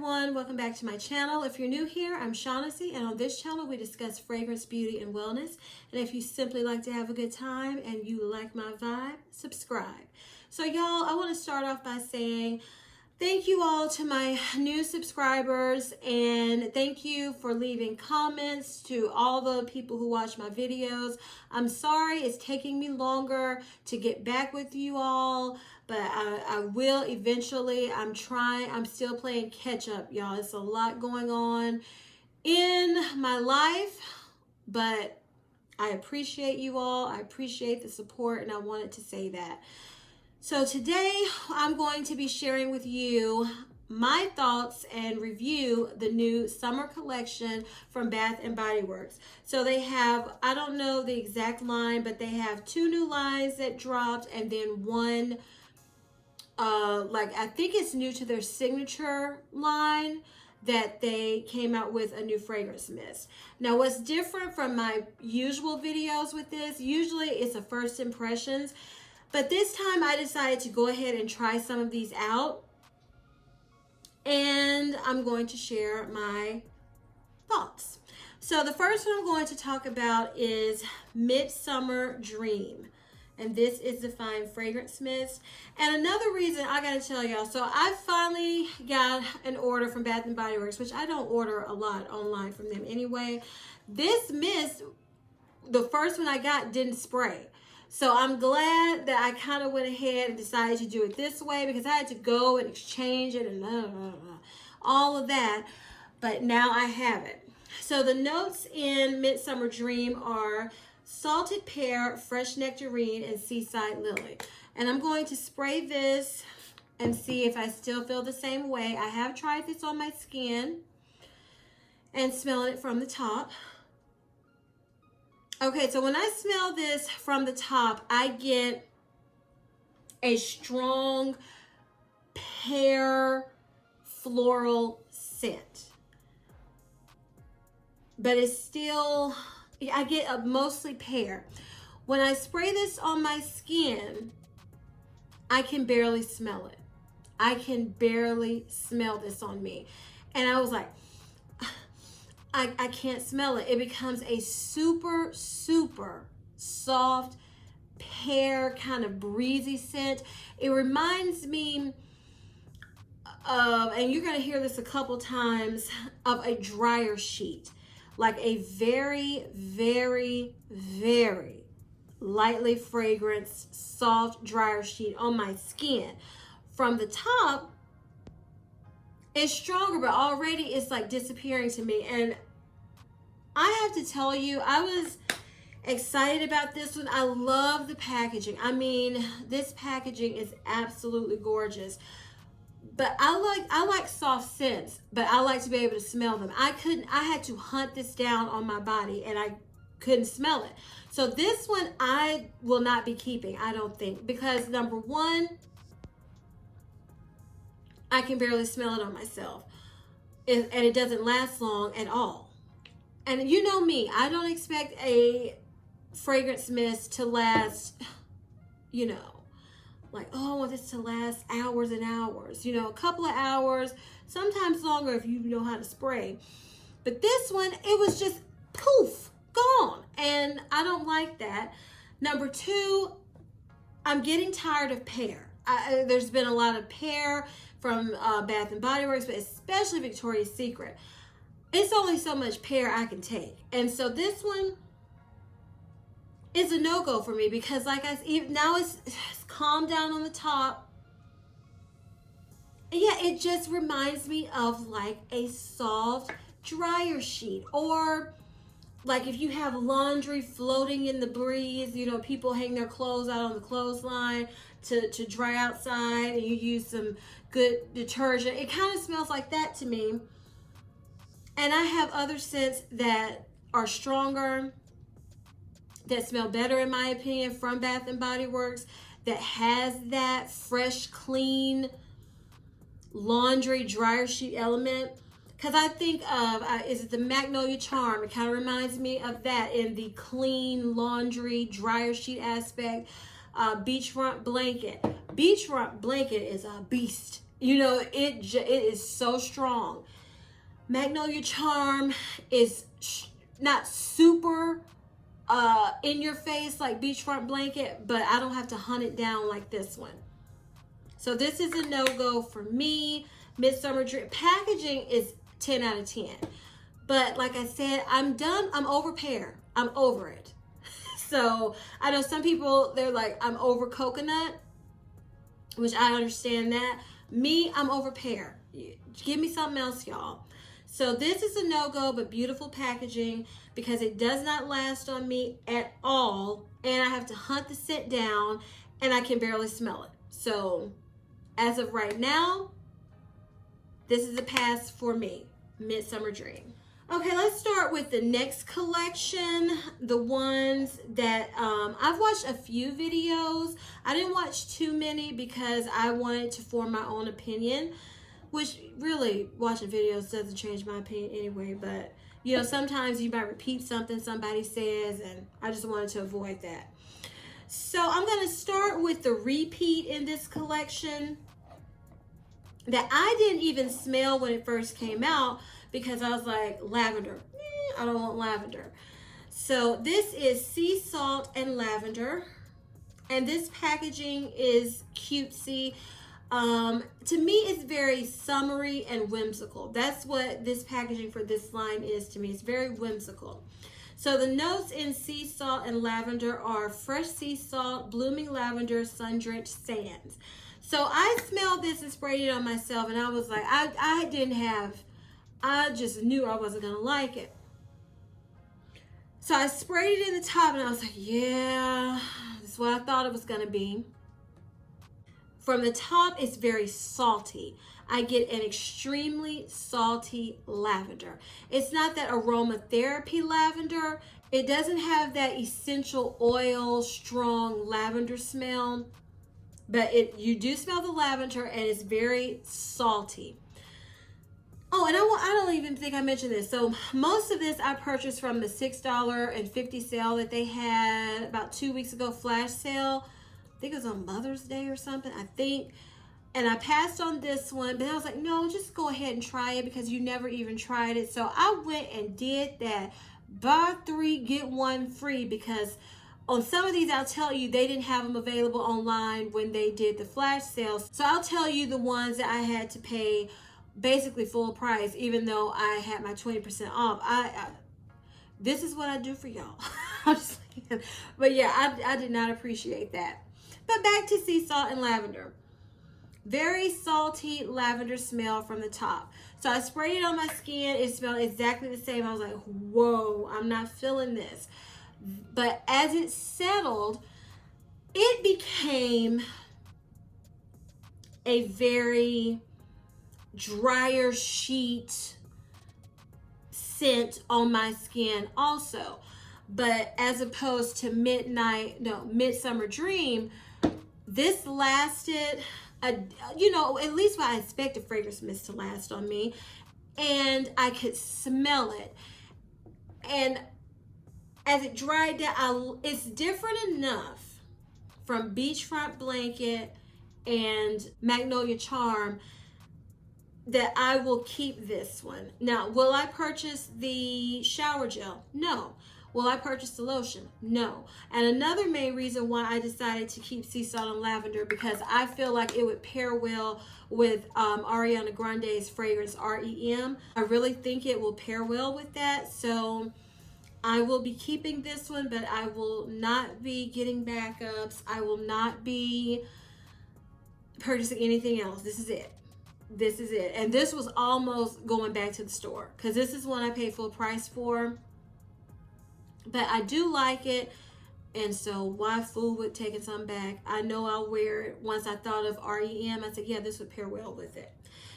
everyone, welcome back to my channel. If you're new here, I'm Shaughnessy, and on this channel we discuss fragrance, beauty, and wellness. And if you simply like to have a good time and you like my vibe, subscribe. So y'all, I want to start off by saying thank you all to my new subscribers, and thank you for leaving comments to all the people who watch my videos. I'm sorry it's taking me longer to get back with you all, but I will eventually. I'm still playing catch up, y'all. It's a lot going on in my life, but I appreciate you all. I appreciate the support, and I wanted to say that. So today I'm going to be sharing with you my thoughts and review the new summer collection from Bath and Body Works. So they have, I don't know the exact line, but they have 2 new lines that dropped, and then one, I think it's new to their signature line that they came out with a new fragrance mist. Now, what's different from my usual videos with this, usually it's a first impressions, but this time I decided to go ahead and try some of these out, and I'm going to share my thoughts. So the first one I'm going to talk about is Midsummer Dream, and this is the Fine Fragrance Mist. And another reason I gotta tell y'all, so I finally got an order from Bath and Body Works, which I don't order a lot online from them anyway. This mist, the first one I got, didn't spray. So I'm glad that I kind of went ahead and decided to do it this way, because I had to go and exchange it and all of that. But now I have it. So the notes in Midsummer Dream are salted pear, fresh nectarine, and seaside lily. And I'm going to spray this and see if I still feel the same way. I have tried this on my skin and smelling it from the top. Okay, so when I smell this from the top, I get a strong pear floral scent. But it's still, I get a mostly pear. When I spray this on my skin, I can barely smell it. I can barely smell this on me. And I was like, I can't smell it. It becomes a super, super soft pear kind of breezy scent. It reminds me of, and you're going to hear this a couple times, of a dryer sheet. Like a very, very, very lightly fragranced, soft dryer sheet on my skin. From the top, it's stronger, but already it's like disappearing to me. And I have to tell you, I was excited about this one. I love the packaging. I mean, this packaging is absolutely gorgeous. But I like soft scents, but I like to be able to smell them. I had to hunt this down on my body, and I couldn't smell it. So this one I will not be keeping, I don't think, because number one, I can barely smell it on myself, and it doesn't last long at all. And you know me, I don't expect a fragrance mist to last, you know, like, oh, I want this to last hours and hours, you know, a couple of hours, sometimes longer if you know how to spray. But this one, it was just poof, gone. And I don't like that. Number two, I'm getting tired of pear. There's been a lot of pear from Bath and Body Works, but especially Victoria's Secret. It's only so much pear I can take. And so this one is a no-go for me, because like now it's calmed down on the top. And yeah, it just reminds me of like a soft dryer sheet, or like if you have laundry floating in the breeze, you know, people hang their clothes out on the clothesline to dry outside, and you use some good detergent. It kind of smells like that to me. And I have other scents that are stronger, that smell better in my opinion, from Bath and Body Works, that has that fresh, clean laundry dryer sheet element. Because I think of, is it the Magnolia Charm? It kind of reminds me of that in the clean laundry dryer sheet aspect. Beachfront Blanket. Beachfront Blanket is a beast. You know, it is so strong. Magnolia Charm is not super in your face like Beachfront Blanket, but I don't have to hunt it down like this one. So this is a no-go for me. Midsummer Dream packaging is 10 out of 10. But like I said, I'm done. I'm over pear. I'm over it. So I know some people, they're like, I'm over coconut, which I understand that. Me, I'm over pear. Give me something else, y'all. So this is a no-go, but beautiful packaging because it does not last on me at all. And I have to hunt the scent down and I can barely smell it. So as of right now, this is a pass for me, Midsummer Dream. Okay, let's start with the next collection, the ones that I've watched a few videos. I didn't watch too many because I wanted to form my own opinion, which really watching videos doesn't change my opinion anyway, but you know, sometimes you might repeat something somebody says, and I just wanted to avoid that. So I'm going to start with the repeat in this collection that I didn't even smell when it first came out because I was like, lavender. I don't want lavender. So this is Sea Salt and Lavender. And this packaging is cutesy. To me, it's very summery and whimsical. That's what this packaging for this line is to me. It's very whimsical. So the notes in Sea Salt and Lavender are fresh sea salt, blooming lavender, sun-drenched sands. So I smelled this and sprayed it on myself, and I was like, I just knew I wasn't gonna like it. So I sprayed it in the top, and I was like, yeah, this is what I thought it was gonna be. From the top, it's very salty. I get an extremely salty lavender. It's not that aromatherapy lavender. It doesn't have that essential oil, strong lavender smell, but you do smell the lavender, and it's very salty. Oh, and I don't even think I mentioned this. So most of this I purchased from the $6.50 sale that they had about 2 weeks ago, flash sale. I think it was on Mother's Day or something, I think. And I passed on this one, but I was like, no, just go ahead and try it because you never even tried it. So I went and did that. Buy 3, get 1 free, because on some of these, I'll tell you, they didn't have them available online when they did the flash sales. So I'll tell you the ones that I had to pay basically full price, even though I had my 20% off. This is what I do for y'all. I'm just saying. But yeah, I did not appreciate that. But back to Sea Salt and Lavender. Very salty lavender smell from the top. So I sprayed it on my skin. It smelled exactly the same. I was like, whoa, I'm not feeling this. But as it settled, it became a very drier sheet scent on my skin also. But as opposed to Midsummer Dream, this lasted, at least what I expect a fragrance mist to last on me. And I could smell it. And as it dried down, it's different enough from Beachfront Blanket and Magnolia Charm that I will keep this one. Now, will I purchase the shower gel? No. Will I purchase the lotion? No. And another main reason why I decided to keep Sea Salt and Lavender, because I feel like it would pair well with Ariana Grande's fragrance REM. I really think it will pair well with that. So I will be keeping this one, but I will not be getting backups. I will not be purchasing anything else. This is it. This is it. And this was almost going back to the store, because this is one I paid full price for. But I do like it, and so why fool with taking some back? I know I'll wear it. Once I thought of REM, I said, yeah, this would pair well with it.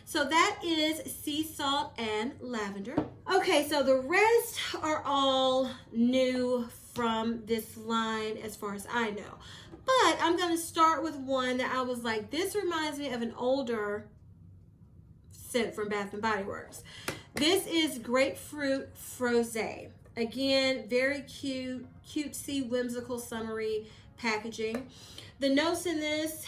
So that is Sea Salt and Lavender. Okay, so the rest are all new from this line as far as I know. But I'm going to start with one that I was like, this reminds me of an older scent from Bath & Body Works. This is Grapefruit Frosé. Again, very cute, cutesy, whimsical, summery packaging. The notes in this,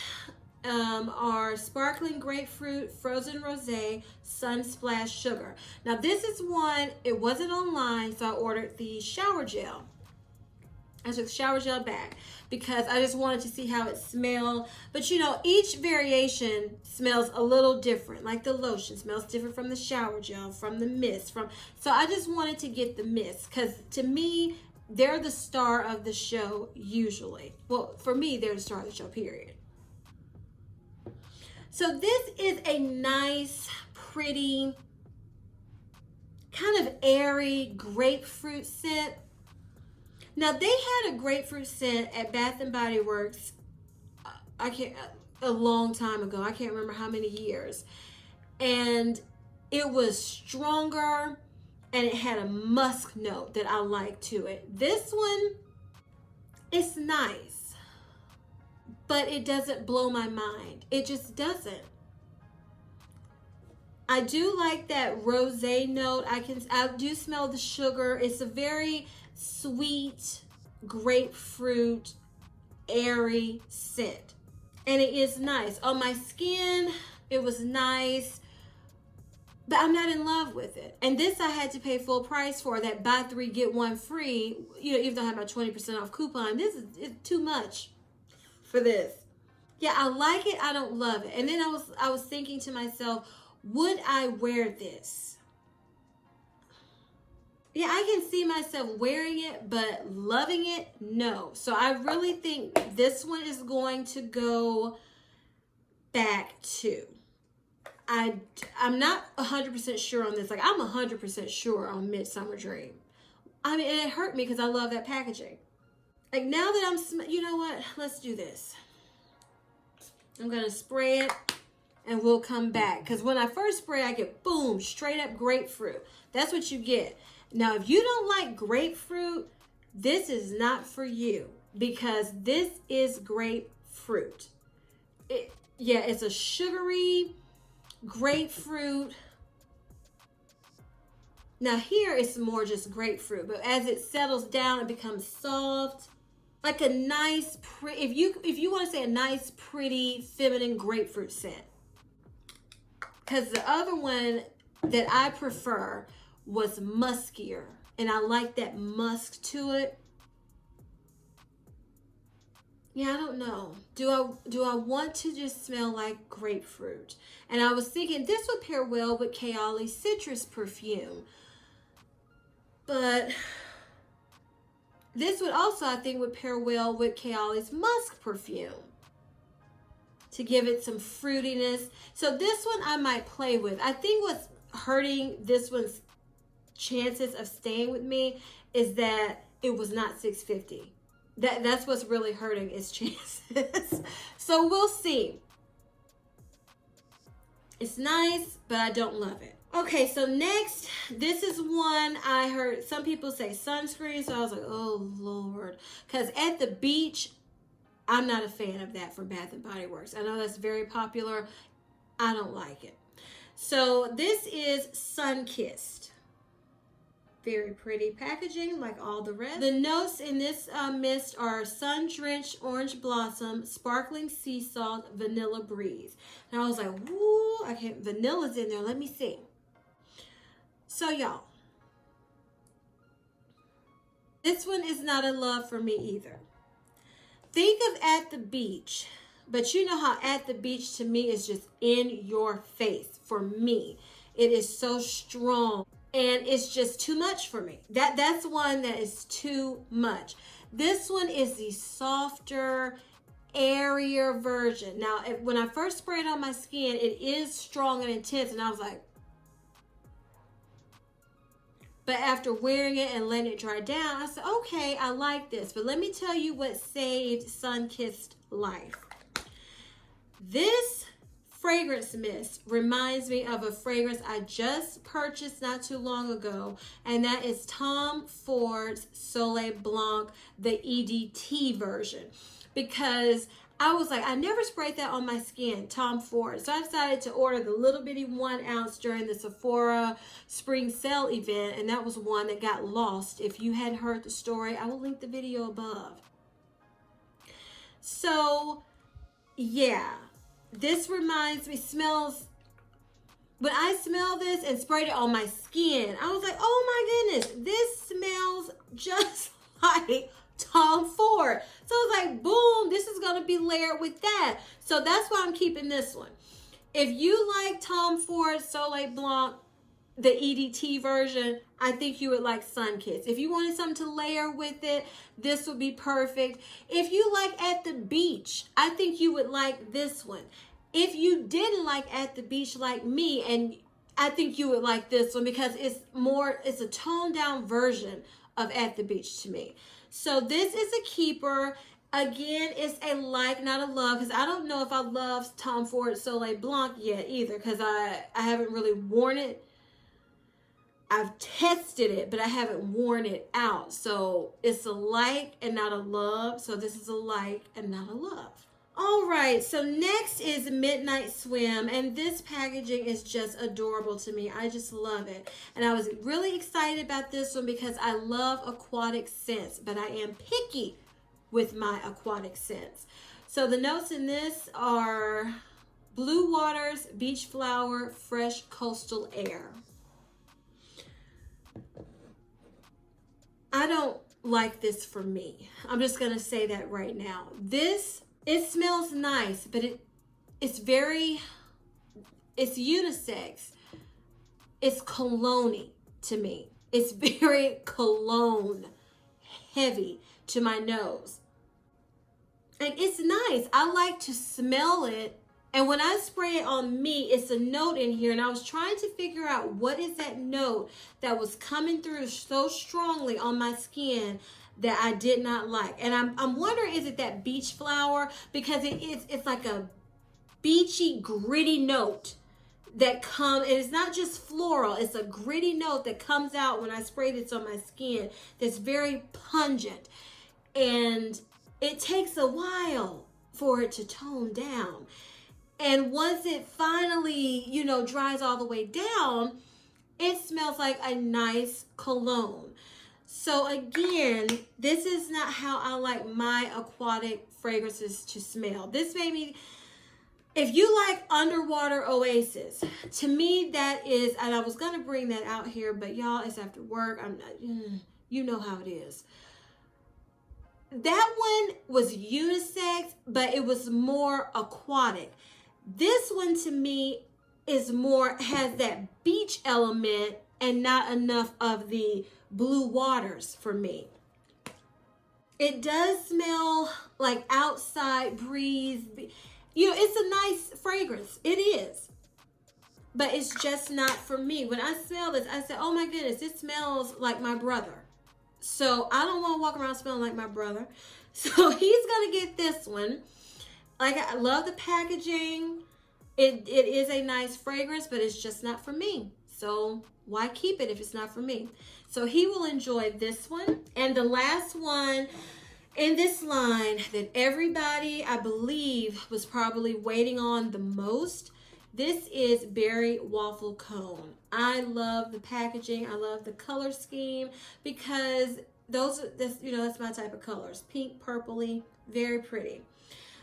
are sparkling grapefruit, frozen rosé, sunsplash sugar. Now this is one, it wasn't online, so I ordered the shower gel. I took the shower gel back because I just wanted to see how it smelled. But you know, each variation smells a little different. Like the lotion smells different from the shower gel, from the mist, so I just wanted to get the mist because to me, they're the star of the show usually. Well, for me, they're the star of the show, period. So this is a nice, pretty, kind of airy grapefruit scent. Now they had a grapefruit scent at Bath and Body Works. A long time ago. I can't remember how many years. And it was stronger and it had a musk note that I like to it. This one, it's nice, but it doesn't blow my mind. It just doesn't. I do like that rosé note. I do smell the sugar. It's a very sweet grapefruit airy scent, and it is nice on my skin. It was nice, but I'm not in love with it. And this I had to pay full price for, that buy 3 get 1 free, you know, even though I have my 20% off coupon. This is too much for this. Yeah, I like it, I don't love it. And then I was thinking to myself, would I wear this? Yeah, I can see myself wearing it, but loving it, no. So I really think this one is going to go back too. I'm not 100% sure on this. Like, I'm 100% sure on Midsummer Dream. I mean, and it hurt me because I love that packaging. Like, now that you know what? Let's do this. I'm going to spray it and we'll come back. Because when I first spray, I get, boom, straight up grapefruit. That's what you get. Now, if you don't like grapefruit, this is not for you, because this is grapefruit. Yeah, it's a sugary grapefruit. Now here it's more just grapefruit, but as it settles down, it becomes soft, like a nice, if you want to say a nice, pretty, feminine grapefruit scent. Because the other one that I prefer was muskier, and I like that musk to it. Yeah, I don't know. Do I want to just smell like grapefruit? And I was thinking this would pair well with Kayali's citrus perfume. But this would also, I think, would pair well with Kayali's musk perfume to give it some fruitiness. So this one I might play with. I think what's hurting this one's chances of staying with me is that it was not $6.50. That's what's really hurting its chances. So we'll see. It's nice, but I don't love it. Okay, so next, this is one I heard some people say sunscreen, so I was like, oh Lord. Because at the beach, I'm not a fan of that from Bath and Body Works. I know that's very popular. I don't like it. So this is Sun-Kissed. Very pretty packaging, like all the rest. The notes in this mist are sun-drenched orange blossom, sparkling sea salt, vanilla breeze. And I was like, woo, I can't, vanilla's in there. Let me see. So y'all, this one is not a love for me either. Think of At the Beach, but you know how At the Beach to me is just in your face. For me, it is so strong. And it's just too much for me. That's one that is too much. This one is the softer, airier version. Now, when I first sprayed it on my skin, it is strong and intense. And I was like, but after wearing it and letting it dry down, I said, okay, I like this. But let me tell you what saved Sun-Kissed life. This fragrance mist reminds me of a fragrance I just purchased not too long ago, and that is Tom Ford's Soleil Blanc, the EDT version, because I was like, I never sprayed that on my skin, Tom Ford. So I decided to order the little bitty 1 ounce during the Sephora spring sale event, and that was one that got lost. If you hadn't heard the story, I will link the video above. So yeah, this reminds me, smells, when I smell this and sprayed it on my skin, I was like, oh my goodness, this smells just like Tom Ford. So I was like, boom, this is going to be layered with that. So that's why I'm keeping this one. If you like Tom Ford Soleil Blanc, the EDT version, I think you would like Sun Kiss. If you wanted something to layer with it, this would be perfect. If you like At the Beach, I think you would like this one. If you didn't like At the Beach like me, and I think you would like this one because it's a toned down version of At the Beach to me. So this is a keeper. Again, it's a like, not a love, because I don't know if I love Tom Ford Soleil Blanc yet either, because I haven't really worn it. I've tested it, but I haven't worn it out. So it's a like and not a love. So this is a like and not a love. All right, so next is Midnight Swim, and this packaging is just adorable to me. I just love it. And I was really excited about this one because I love aquatic scents, but I am picky with my aquatic scents. So the notes in this are blue waters, beach flower, fresh coastal air. I don't like this for me. I'm just going to say that right now. It smells nice, but it's unisex. It's cologne-y to me. It's very cologne heavy to my nose. And it's nice. I like to smell it. And when I spray it on me, it's a note in here. And I was trying to figure out what is that note that was coming through so strongly on my skin that I did not like. And I'm wondering, is it that beach flower? Because it's like a beachy, gritty note that comes, and it's not just floral, it's a gritty note that comes out when I spray this on my skin that's very pungent. And it takes a while for it to tone down. And once it finally, dries all the way down, it smells like a nice cologne. So again, this is not how I like my aquatic fragrances to smell. This made me, if you like Underwater Oasis, to me that is, and I was going to bring that out here, but y'all, it's after work. I'm not, you know how it is. That one was unisex, but it was more aquatic. This one to me is more, has that beach element and not enough of the blue waters for me. It does smell like outside breeze. It's a nice fragrance. It is. But it's just not for me. When I smell this, I said, oh my goodness, it smells like my brother. So I don't want to walk around smelling like my brother. So he's going to get this one. Like, I love the packaging. It is a nice fragrance, but it's just not for me. So why keep it if it's not for me? So he will enjoy this one. And the last one in this line that everybody, I believe, was probably waiting on the most, this is Berry Waffle Cone. I love the packaging. I love the color scheme because that's my type of colors. Pink, purpley, very pretty.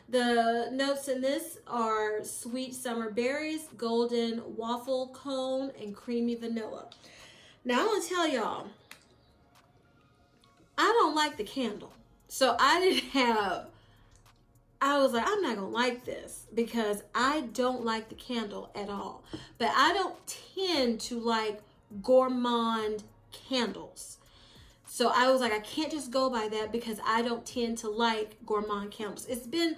The notes in this are sweet summer berries, golden waffle cone, and creamy vanilla. Now, I'm going to tell y'all, I don't like the candle. So I was like, I'm not going to like this because I don't like the candle at all. But I don't tend to like gourmand candles. So I was like, I can't just go by that because I don't tend to like gourmand candles. It's been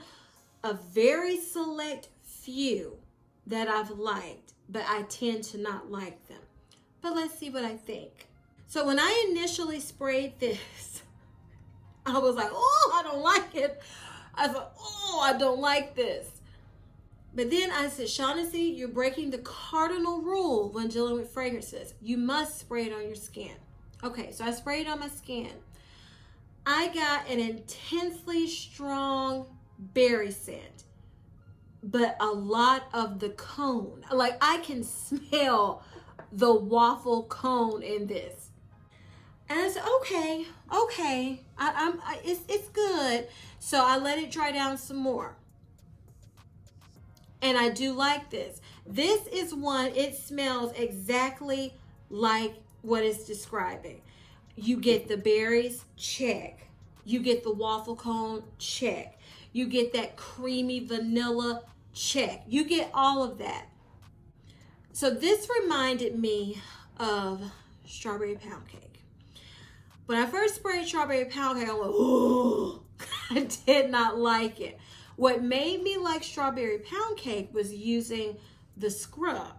a very select few that I've liked, but I tend to not like them. But let's see what I think. So when I initially sprayed this, I was like, oh, I don't like it. I thought, oh, I don't like this. But then I said, Shaughnessy, you're breaking the cardinal rule when dealing with fragrances. You must spray it on your skin. Okay, so I sprayed it on my skin. I got an intensely strong berry scent, but a lot of the cone. Like, I can smell the waffle cone in this. And I said, okay, it's good. So I let it dry down some more. And I do like this. This is one, it smells exactly like what it's describing. You get the berries, check. You get the waffle cone, check. You get that creamy vanilla, check. You get all of that. So this reminded me of strawberry pound cake. When I first sprayed strawberry pound cake, I went, oh, I did not like it. What made me like strawberry pound cake was using the scrub,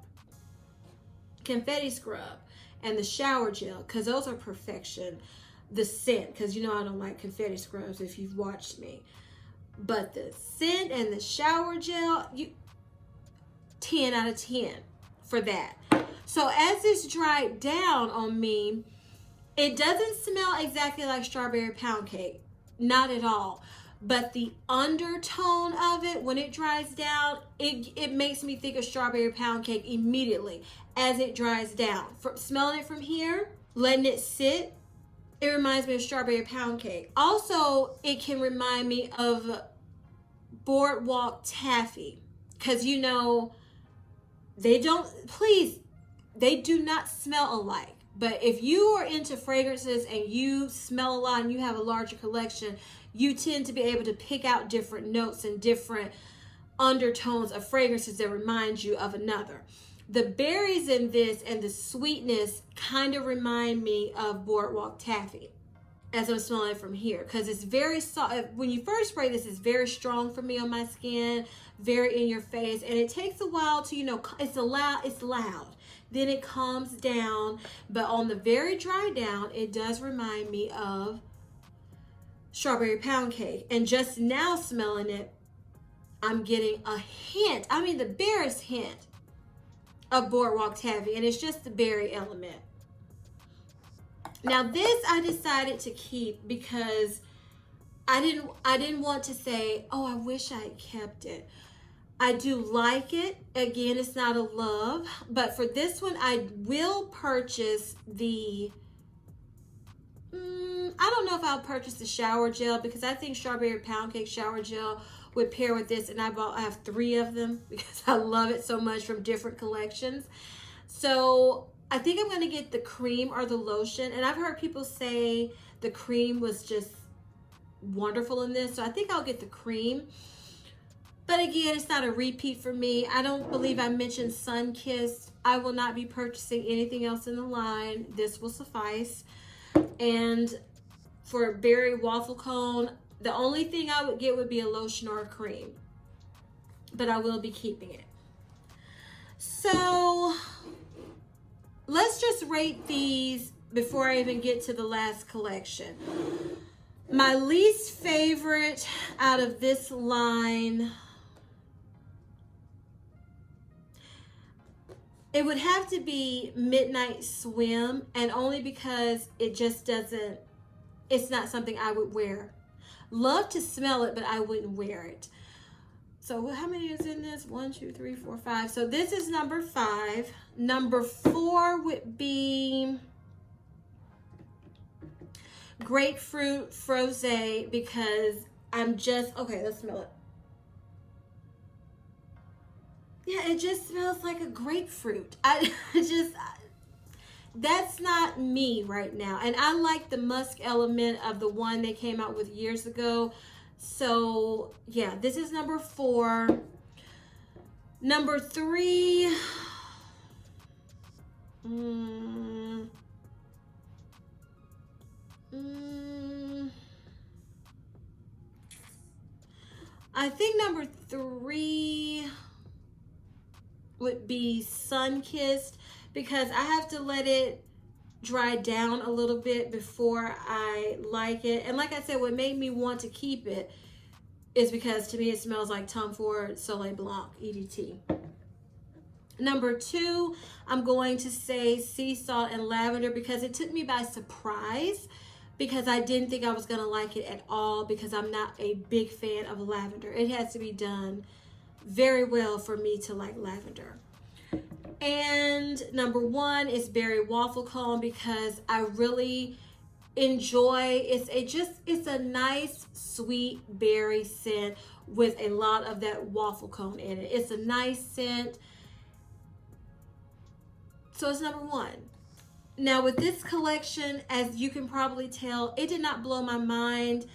confetti scrub, and the shower gel, because those are perfection. The scent, because you know I don't like confetti scrubs if you've watched me. But the scent and the shower gel, 10 out of 10 for that. So as this dried down on me, it doesn't smell exactly like strawberry pound cake. Not at all. But the undertone of it, when it dries down, it makes me think of strawberry pound cake immediately as it dries down. Smelling it from here, letting it sit, it reminds me of strawberry pound cake. Also, it can remind me of boardwalk taffy. Because, you know, they do not smell alike. But if you are into fragrances and you smell a lot and you have a larger collection, you tend to be able to pick out different notes and different undertones of fragrances that remind you of another. The berries in this and the sweetness kind of remind me of boardwalk taffy as I'm smelling it from here, because it's very soft. When you first spray this, it's very strong for me on my skin, very in your face, and it takes a while to, you know, it's loud. Then it calms down, but on the very dry down, it does remind me of strawberry pound cake. And just now smelling it, I'm getting a hint, I mean the barest hint of boardwalk taffy, and it's just the berry element. Now this I decided to keep because I didn't want to say, oh, I wish I had kept it. I do like it. Again, it's not a love, but for this one, I will purchase the, I don't know if I'll purchase the shower gel, because I think strawberry pound cake shower gel would pair with this, and I have 3 of them because I love it so much from different collections. So I think I'm going to get the cream or the lotion, and I've heard people say the cream was just wonderful in this, so I think I'll get the cream. But again, it's not a repeat for me. I don't believe I mentioned Sun-Kissed. I will not be purchasing anything else in the line. This will suffice. And for berry waffle cone, the only thing I would get would be a lotion or a cream. But I will be keeping it. So let's just rate these before I even get to the last collection. My least favorite out of this line, it would have to be Midnight Swim, and only because it just doesn't, it's not something I would wear. Love to smell it, but I wouldn't wear it. So how many is in this? 1, 2, 3, 4, 5. So this is number 5. Number 4 would be Grapefruit Frosé, because I'm just, okay, let's smell it. Yeah, it just smells like a grapefruit. That's not me right now. And I like the musk element of the one they came out with years ago. So yeah, this is number 4. Number 3, I think number 3 would be Sun-Kissed, because I have to let it dry down a little bit before I like it. And like I said, what made me want to keep it is because to me it smells like Tom Ford Soleil Blanc EDT. Number 2, I'm going to say Sea Salt and Lavender, because it took me by surprise, because I didn't think I was going to like it at all, because I'm not a big fan of lavender. It has to be done very well for me to like lavender. And number 1 is Berry Waffle Cone, because I really enjoy, it's a nice sweet berry scent with a lot of that waffle cone in it. It's a nice scent. So it's number one. Now with this collection, as you can probably tell, it did not blow my mind.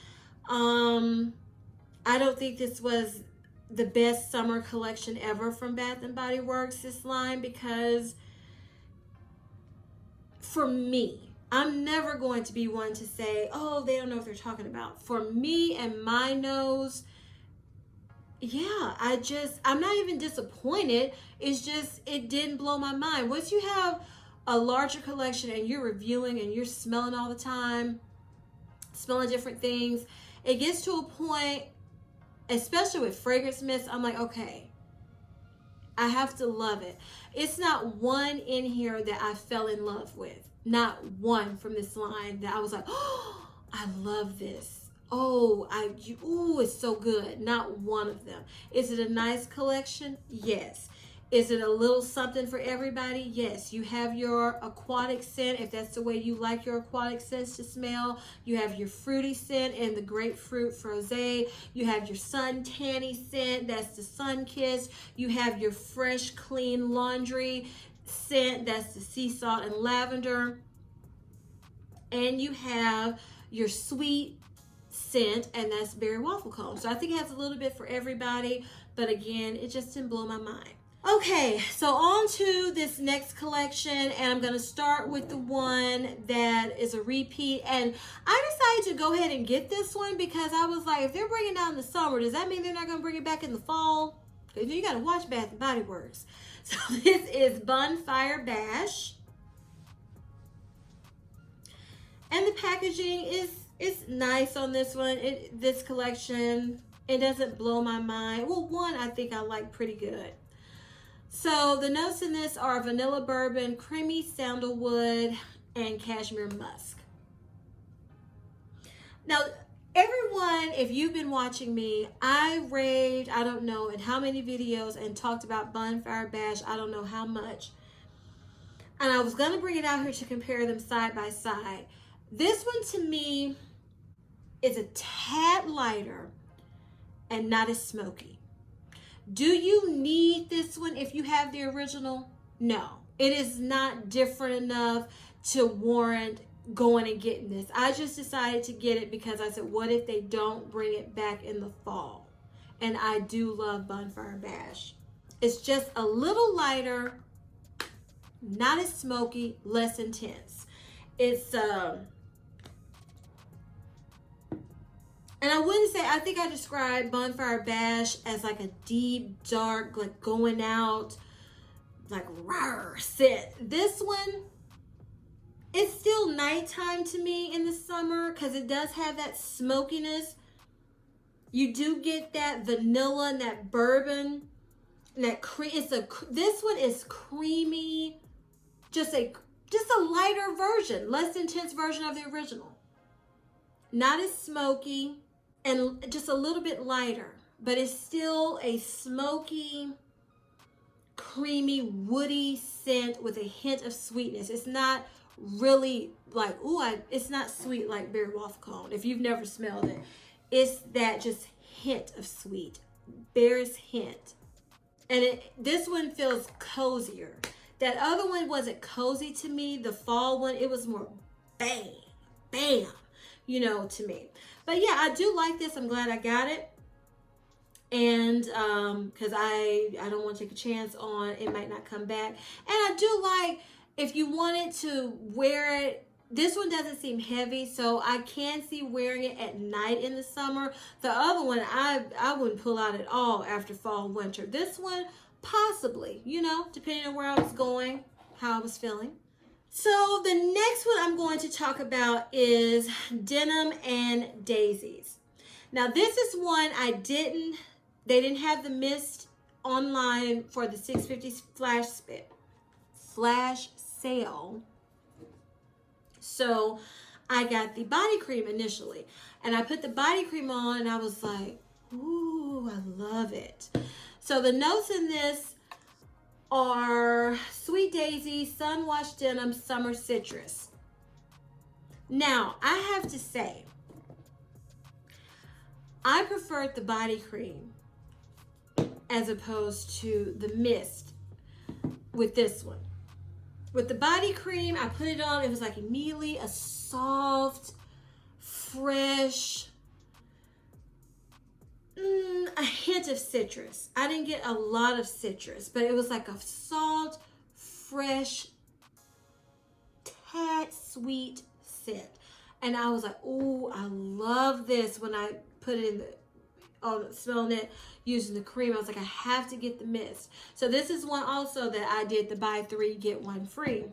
I don't think this was the best summer collection ever from Bath and Body Works, this line, because for me, I'm never going to be one to say, oh, they don't know what they're talking about. For me and my nose, yeah, I'm not even disappointed. It's just, it didn't blow my mind. Once you have a larger collection and you're reviewing and you're smelling all the time, smelling different things, it gets to a point, especially with fragrance mist, I'm like, okay, I have to love it. It's not one in here that I fell in love with. Not one from this line that I was like, oh, I love this. Oh, it's so good. Not one of them. Is it a nice collection? Yes. Is it a little something for everybody? Yes. You have your aquatic scent, if that's the way you like your aquatic scents to smell. You have your fruity scent and the grapefruit frosé. You have your sun tanny scent, that's the sun kiss. You have your fresh, clean laundry scent, that's the sea salt and lavender. And you have your sweet scent, and that's berry waffle cone. So I think it has a little bit for everybody, but again, it just didn't blow my mind. Okay, so on to this next collection, and I'm going to start with the one that is a repeat. And I decided to go ahead and get this one because I was like, if they're bringing it out in the summer, does that mean they're not going to bring it back in the fall? Because you got to watch Bath and Body Works. So this is Bonfire Bash. And the packaging is nice on this one. This collection, it doesn't blow my mind. Well, one I think I like pretty good. So the notes in this are vanilla bourbon, creamy sandalwood, and cashmere musk. Now, everyone, if you've been watching me, I raved, I don't know in how many videos, and talked about Bonfire Bash, I don't know how much. And I was going to bring it out here to compare them side by side. This one to me is a tad lighter and not as smoky. Do you need this one if you have the original? No, it is not different enough to warrant going and getting this. I just decided to get it because I said, what if they don't bring it back in the fall? And I do love Bonfire Bash. It's just a little lighter, not as smoky, less intense. It's and I wouldn't say, I think I described Bonfire Bash as like a deep, dark, like going out, like rawr scent. This one, it's still nighttime to me in the summer because it does have that smokiness. You do get that vanilla and that bourbon and that cream. This one is creamy, just a lighter version, less intense version of the original. Not as smoky. And just a little bit lighter, but it's still a smoky, creamy, woody scent with a hint of sweetness. It's not really like, it's not sweet like berry waffle cone. If you've never smelled it, it's that just hint of sweet, berry's hint. And this one feels cozier. That other one wasn't cozy to me. The fall one, it was more bam, bam, to me. But yeah, I do like this. I'm glad I got it. And because I don't want to take a chance on it might not come back. And I do like, if you wanted to wear it, this one doesn't seem heavy, so I can see wearing it at night in the summer. The other one, I wouldn't pull out at all after fall, winter. This one, possibly, depending on where I was going, how I was feeling. So the next one I'm going to talk about is Denim and Daisies. Now this is one they didn't have the mist online for the 650 flash sale. So I got the body cream initially, and I put the body cream on and I was like, ooh, I love it. So the notes in this are Sweet Daisy, Sun Washed Denim, Summer Citrus. Now, I have to say, I preferred the body cream as opposed to the mist with this one. With the body cream, I put it on. It was like immediately a soft, fresh, a hint of citrus. I didn't get a lot of citrus, but it was like a soft, fresh, tad sweet scent. And I was like, oh, I love this. When I put it in the, smelling it, using the cream, I was like, I have to get the mist. So this is one also that I did the buy 3, get 1 free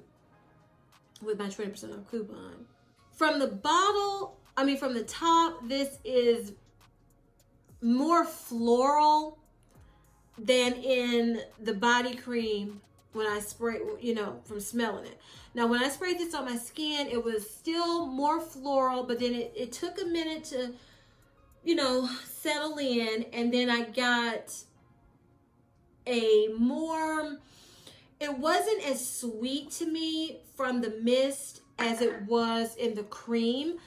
with my 20% off coupon. From the bottle, from the top, this is more floral than in the body cream when I spray, from smelling it. Now, when I sprayed this on my skin, it was still more floral, but then it took a minute to, settle in. And then I got a more, it wasn't as sweet to me from the mist as it was in the cream.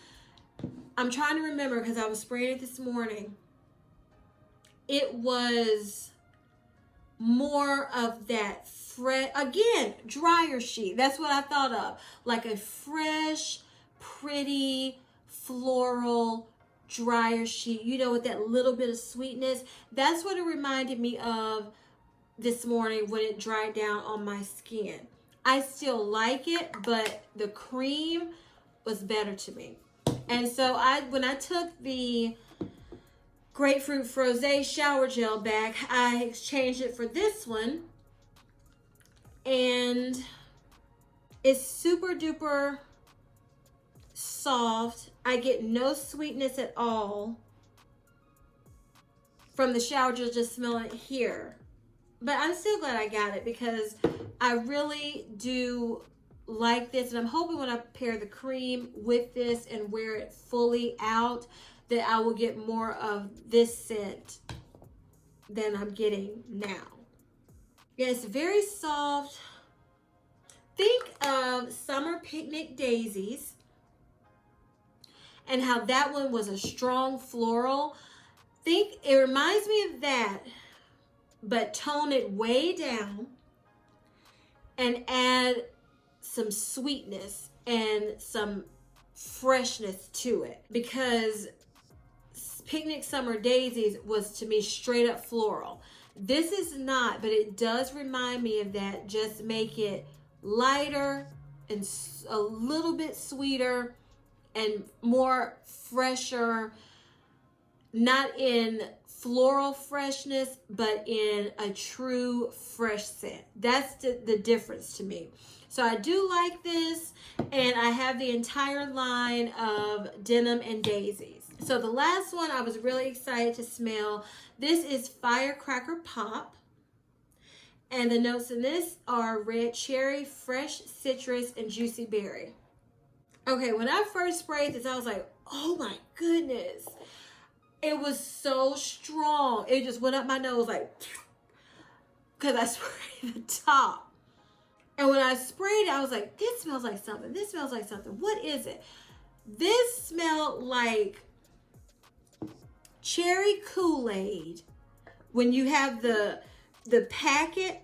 I'm trying to remember because I was spraying it this morning. It was more of that fresh, again, dryer sheet. That's what I thought of. Like a fresh, pretty, floral dryer sheet, with that little bit of sweetness. That's what it reminded me of this morning when it dried down on my skin. I still like it, but the cream was better to me. And so when I took the Grapefruit Frosé shower gel back, I exchanged it for this one, and it's super duper soft. I get no sweetness at all from the shower gel, just smelling it here. But I'm still glad I got it because I really do like this, and I'm hoping when I pair the cream with this and wear it fully out that I will get more of this scent than I'm getting now. Yeah, it's very soft. Think of Summer Picnic Daisies and how that one was a strong floral. It reminds me of that, but tone it way down and add some sweetness and some freshness to it, because Picnic Summer Daisies was to me straight up floral. This is not, but it does remind me of that. Just make it lighter and a little bit sweeter and more fresher, not in floral freshness, but in a true fresh scent. That's the difference to me. So I do like this, and I have the entire line of Denim and Daisies. So the last one I was really excited to smell. This is Firecracker Pop. And the notes in this are red cherry, fresh citrus, and juicy berry. Okay, when I first sprayed this, I was like, oh my goodness. It was so strong. It just went up my nose like, because I sprayed the top. And when I sprayed it, I was like, this smells like something. This smells like something. What is it? This smelled like cherry Kool-Aid when you have the packet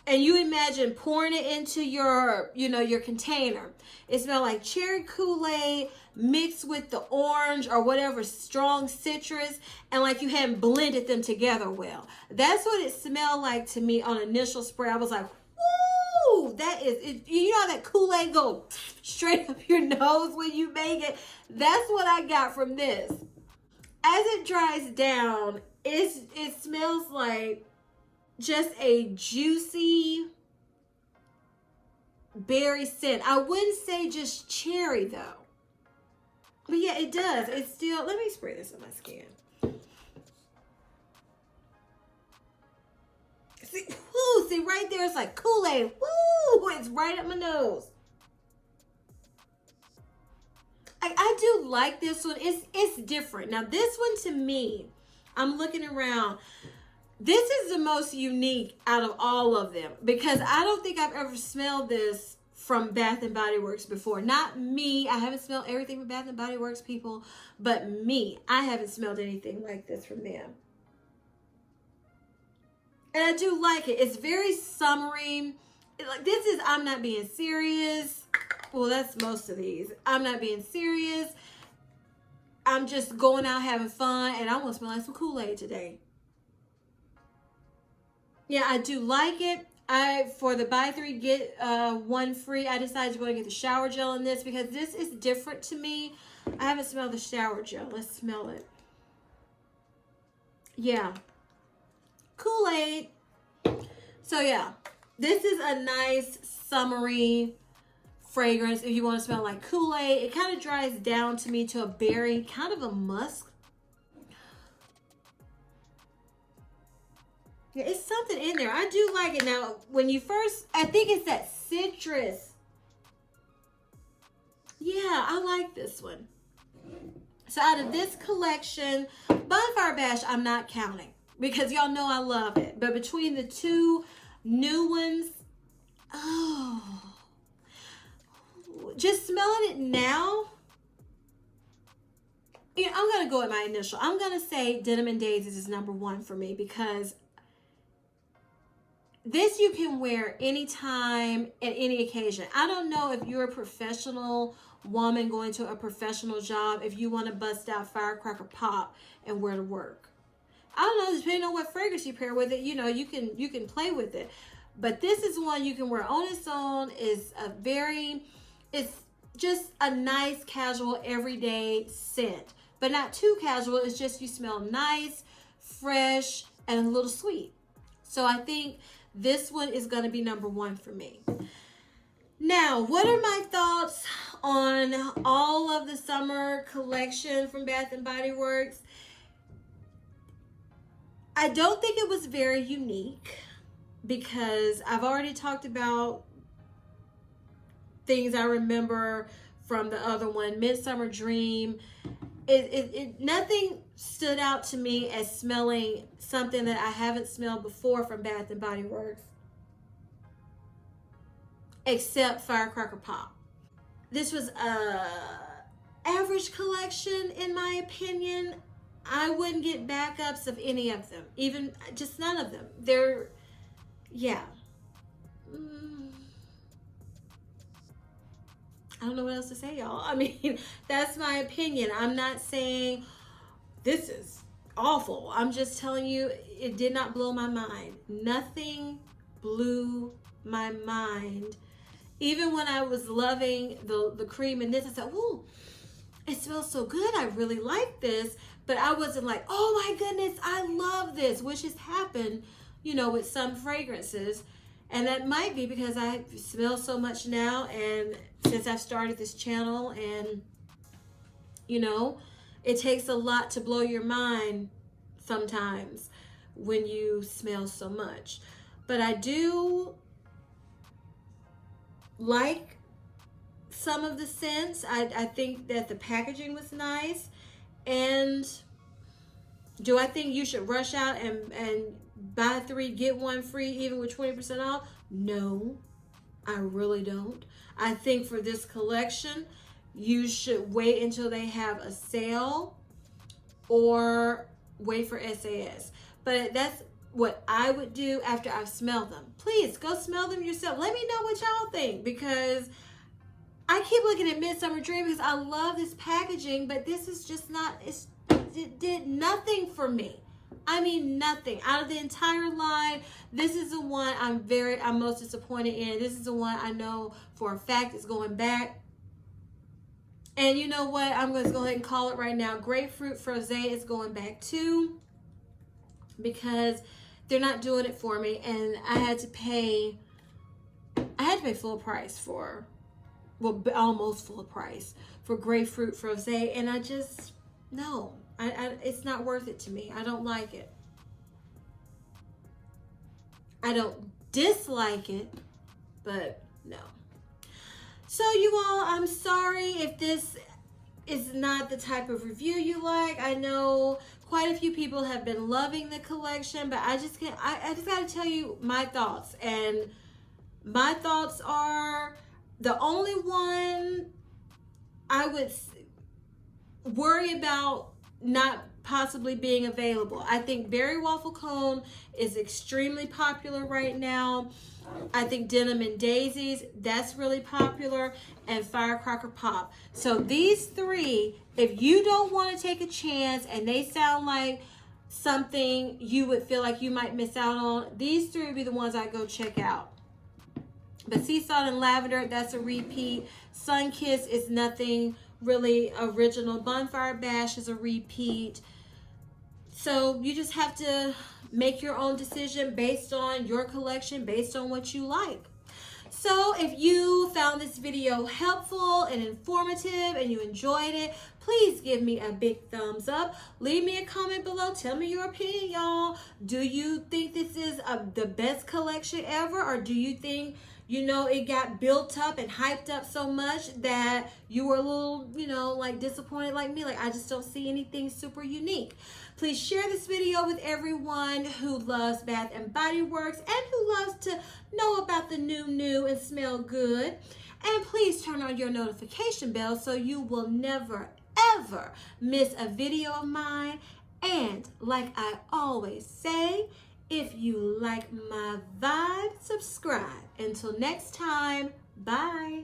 and you imagine pouring it into your container. It smelled like cherry Kool-Aid mixed with the orange or whatever strong citrus, and like you hadn't blended them together well. That's what it smelled like to me on initial spray. I was like, woo, that is it. You know how that Kool-Aid go straight up your nose when you make it? That's what I got from this. As it dries down, it smells like just a juicy berry scent. I wouldn't say just cherry though. But yeah, it does. It's still, let me spray this on my skin. See right there, it's like Kool-Aid. Woo, it's right up my nose. I do like this one. It's different. Now this one to me, I'm looking around. This is the most unique out of all of them because I don't think I've ever smelled this from Bath and Body Works before. Not me. I haven't smelled everything from Bath and Body Works, people, but me. I haven't smelled anything like this from them. And I do like it. It's very summery. Like, this is I'm Not Being Serious. Well, that's most of these. I'm not being serious. I'm just going out having fun, and I want to smell like some Kool-Aid today. Yeah, I do like it. For the buy 3 get 1 free, I decided to go and get the shower gel in this because this is different to me. I haven't smelled the shower gel. Let's smell it. Yeah. Kool-Aid. So yeah, this is a nice summery fragrance if you want to smell like Kool-Aid. It kind of dries down to me to a berry, kind of a musk. Yeah, it's something in there. I do like it. Now, when you first, I think it's that citrus. Yeah, I like this one. So out of this collection, Bonfire Bash, I'm not counting because y'all know I love it. But between the two new ones, oh, just smelling it now, yeah, I'm going to go with my initial. I'm going to say Denim and Daisies is #1 for me because this you can wear anytime at any occasion. I don't know if you're a professional woman going to a professional job, if you want to bust out Firecracker Pop and wear to work. I don't know, depending on what fragrance you pair with it, you know, you can play with it. But this is one you can wear on its own. It's just a nice, casual, everyday scent. But not too casual. It's just you smell nice, fresh, and a little sweet. So I think this one is going to be #1 for me. Now, what are my thoughts on all of the summer collection from Bath and Body Works? I don't think it was very unique because I've already talked about things I remember from the other one, Midsummer Dream. Nothing stood out to me as smelling something that I haven't smelled before from Bath and Body Works, except Firecracker Pop. This was a average collection in my opinion. I wouldn't get backups of any of them, even just none of them. Yeah. I don't know what else to say, y'all. I mean, that's my opinion. I'm not saying this is awful. I'm just telling you it did not blow my mind. Nothing blew my mind. Even when I was loving the cream in this, I said, ooh, it smells so good. I really like this. But I wasn't like, oh my goodness, I love this, which has happened, you know, with some fragrances. And that might be because I smell so much now, and since I've started this channel, and you know, it takes a lot to blow your mind sometimes when you smell so much. But I do like some of the scents. I think that the packaging was nice. And do I think you should rush out and buy 3 get 1 free even with 20% off? No, I really don't. I think for this collection, you should wait until they have a sale or wait for SAS. But that's what I would do after I've smelled them. Please go smell them yourself. Let me know what y'all think, because I keep looking at Midsummer Dream because I love this packaging, but this is just not, it did nothing for me. I mean, nothing. Out of the entire line, this is the one I'm most disappointed in. This is the one I know for a fact is going back. And you know what? I'm going to go ahead and call it right now. Grapefruit Frosé is going back too, because they're not doing it for me. And I had to pay full price for, well, almost full price for Grapefruit Frosé. And I just, no. It's not worth it to me. I don't like it. I don't dislike it, but no. So you all, I'm sorry if this is not the type of review you like. I know quite a few people have been loving the collection, but I just got to tell you my thoughts. And my thoughts are, The only one I would worry about not possibly being available. I think Berry Waffle Cone is extremely popular right now. I think Denim and Daisies, that's really popular, and Firecracker Pop. So these three, if you don't want to take a chance and they sound like something you would feel like you might miss out on, these three would be the ones I go check out. But Salt and Lavender, that's a repeat. Sun Kiss is nothing really original. Bonfire Bash is a repeat. So you just have to make your own decision based on your collection, based on what you like. So if you found this video helpful and informative and you enjoyed it, please give me a big thumbs up. Leave me a comment below. Tell me your opinion, y'all. Do you think this is the best collection ever? Or do you think, you know, it got built up and hyped up so much that you were a little, you know, like disappointed like me? Like, I just don't see anything super unique. Please share this video with everyone who loves Bath and Body Works and who loves to know about the new and smell good. And please turn on your notification bell so you will never, ever miss a video of mine. And like I always say, if you like my vibe, subscribe. Until next time, bye.